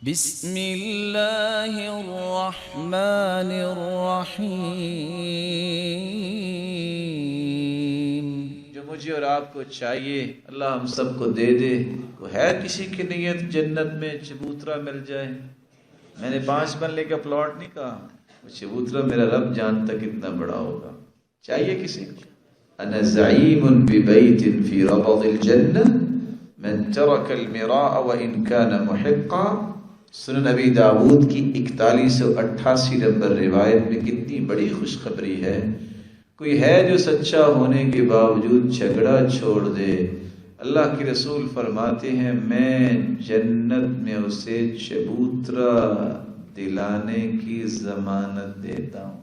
بسم اللہ الرحمن الرحیم۔ جو مجھے اور آپ کو چاہیے اللہ ہم سب کو دے دے۔ کوئی ہے کسی کی نیت جنت میں چبوترا مل جائے؟ میں نے 5 مرلے کا پلاٹ نہیں کہا، وہ چبوترا میرا رب جانتا کتنا بڑا ہوگا۔ چاہیے کسی کو؟ انا زعیم ببیت فی ربض الجنہ من ترک المراء وان کان محقا۔ سنن نبی داود کی 4188 نمبر روایت میں کتنی بڑی خوشخبری ہے۔ کوئی ہے جو سچا ہونے کے باوجود جھگڑا چھوڑ دے، اللہ کے رسول فرماتے ہیں میں جنت میں اسے چبوترا دلانے کی ضمانت دیتا ہوں۔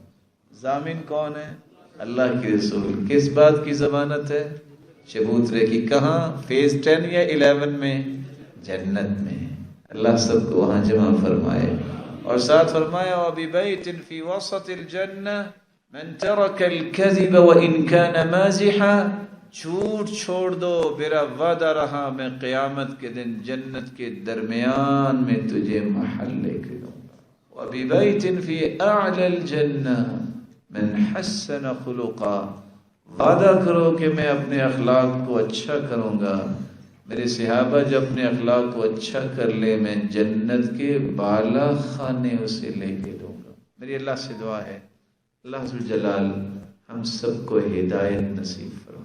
ضامن کون ہے؟ اللہ کے رسول۔ کس بات کی ضمانت ہے؟ چبوترے کی۔ کہاں؟ فیز 10 یا 11 میں؟ جنت میں۔ اللہ سب کو وہاں جمع فرمائے۔ اور ساتھ فرمایا وَبِبَيْتٍ فِي وَسَطِ الْجَنَّةِ مَنْ تَرَكَ الْكَذِبَ وَإِنْ كَانَ مَازِحًا۔ جھوٹ چھوڑ دو، میرا وعدہ رہا میں قیامت کے دن جنت کے درمیان میں تجھے محل لے کے دوں گا۔ وَبِبَيْتٍ فِي أَعْلَى الْجَنَّةِ مَنْ حَسَّنَ خُلُقًا۔ وعدہ کرو کہ میں اپنے اخلاق کو اچھا کروں گا، میرے صحابہ جب اپنے اخلاق کو اچھا کر لے میں جنت کے بالا خانے اسے لے کے دوں گا۔ میری اللہ سے دعا ہے اللہ ذوالجلال ہم سب کو ہدایت نصیب فرمائے۔